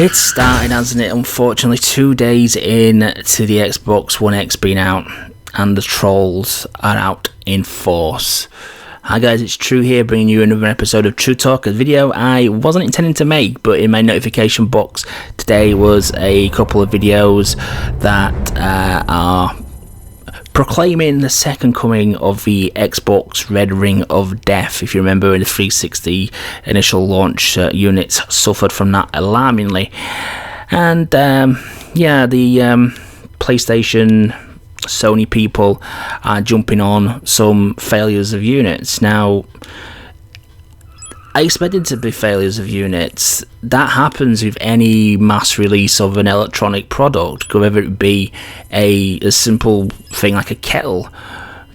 It's started, hasn't it? Unfortunately, 2 days in to the Xbox One X being out, and the trolls are out in force. Hi guys, it's True here, bringing you another episode of True Talk, a video I wasn't intending to make, but in my notification box today was a couple of videos that are proclaiming the second coming of the Xbox Red Ring of Death. If you remember, in the 360 initial launch, units suffered from that alarmingly. And the PlayStation, Sony people are jumping on some failures of units. Now, I expected to be failures of units. That happens with any mass release of an electronic product, whether it be a simple thing like a kettle,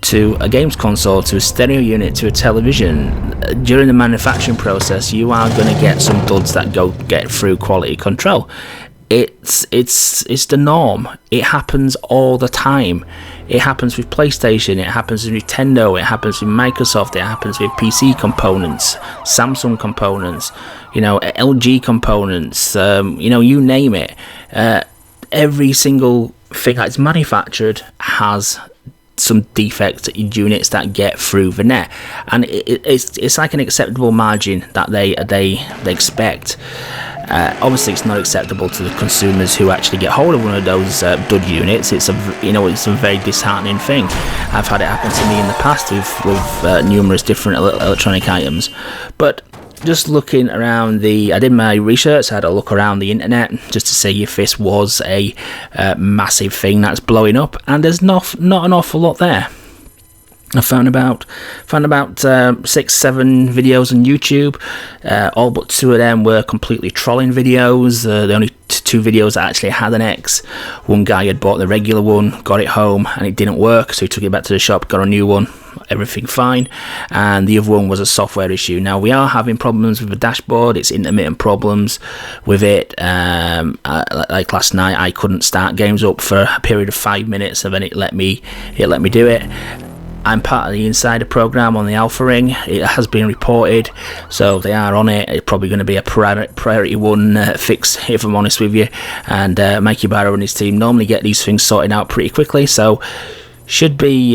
to a games console, to a stereo unit, to a television. During the manufacturing process, you are going to get some duds that get through quality control. It's the norm. It happens all the time. It happens with PlayStation, it happens with Nintendo, it happens with Microsoft, it happens with PC components, Samsung components, LG components, you name it. Every single thing that's manufactured has some defects in units that get through the net, and it's like an acceptable margin that they expect. Obviously, it's not acceptable to the consumers who actually get hold of one of those dud units. It's a very disheartening thing. I've had it happen to me in the past with numerous different electronic items. But just looking around I did my research. I had a look around the internet just to see if this was a massive thing that's blowing up, and there's not an awful lot there. I found about 6-7 videos on YouTube. All but 2 of them were completely trolling videos. The only 2 videos that actually had an X. One guy had bought the regular one, got it home, and it didn't work, so he took it back to the shop, got a new one, everything fine. And the other one was a software issue. Now, we are having problems with the dashboard. It's intermittent problems with it. Like last night, I couldn't start games up for a period of 5 minutes, and then it let me do it. I'm part of the insider program on the Alpha Ring. It has been reported, so they are on it. It's probably going to be a priority one fix, if I'm honest with you. And Mikey Barrow and his team normally get these things sorted out pretty quickly, so should be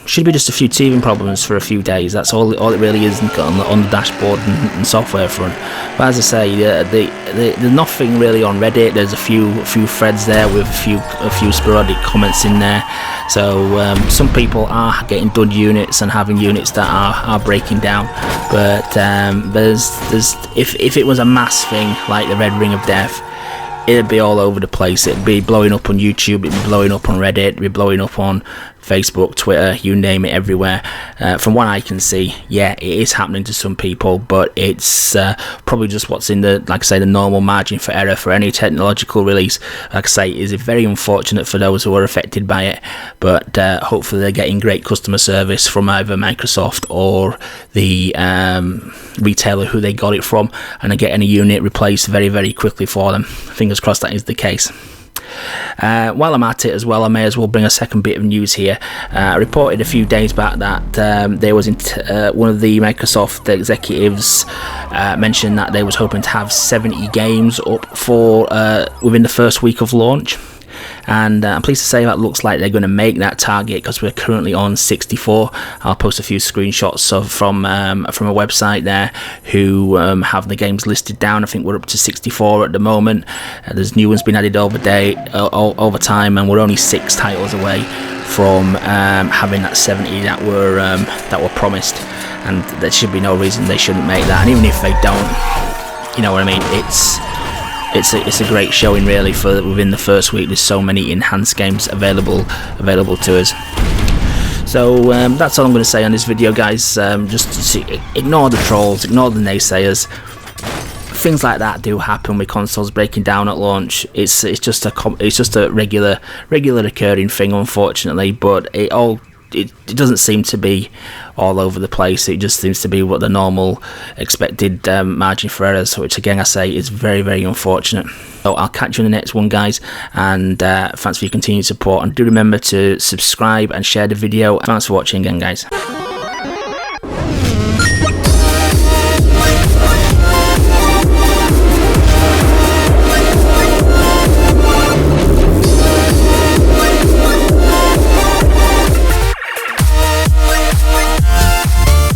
just a few teething problems for a few days. That's all it really is on the dashboard and software front. But as I say, there's nothing really on Reddit. There's a few threads there with a few sporadic comments in there. So some people are getting dud units and having units that are breaking down. But if it was a mass thing like the Red Ring of Death, it'd be all over the place. It'd be blowing up on YouTube, it'd be blowing up on Reddit, it'd be blowing up on Facebook, Twitter, you name it, everywhere. From what I can see, yeah, it is happening to some people, but it's probably just what's in the normal margin for error for any technological release. Like I say, it is very unfortunate for those who are affected by it, but hopefully they're getting great customer service from either Microsoft or the retailer who they got it from, and are getting a unit replaced very, very quickly for them. Fingers crossed that is the case. While I'm at it as well, I may as well bring a second bit of news here. I reported a few days back that there was one of the Microsoft executives mentioned that they was hoping to have 70 games up for within the first week of launch. And I'm pleased to say that looks like they're going to make that target, because we're currently on 64. I'll post a few screenshots from a website there who have the games listed down. I think we're up to 64 at the moment. There's new ones been added over time, and we're only 6 titles away from having that 70 that were promised. And there should be no reason they shouldn't make that. And even if they don't, you know what I mean, it's a great showing really for within the first week. There's so many enhanced games available to us. So that's all I'm going to say on this video, guys. Just ignore the trolls, ignore the naysayers. Things like that do happen with consoles breaking down at launch. It's just a regular occurring thing, unfortunately. But it doesn't seem to be all over the place. It just seems to be what the normal expected margin for errors, which again I say is very, very unfortunate. So I'll catch you in the next one, guys, and thanks for your continued support, and do remember to subscribe and share the video. Thanks for watching again, guys.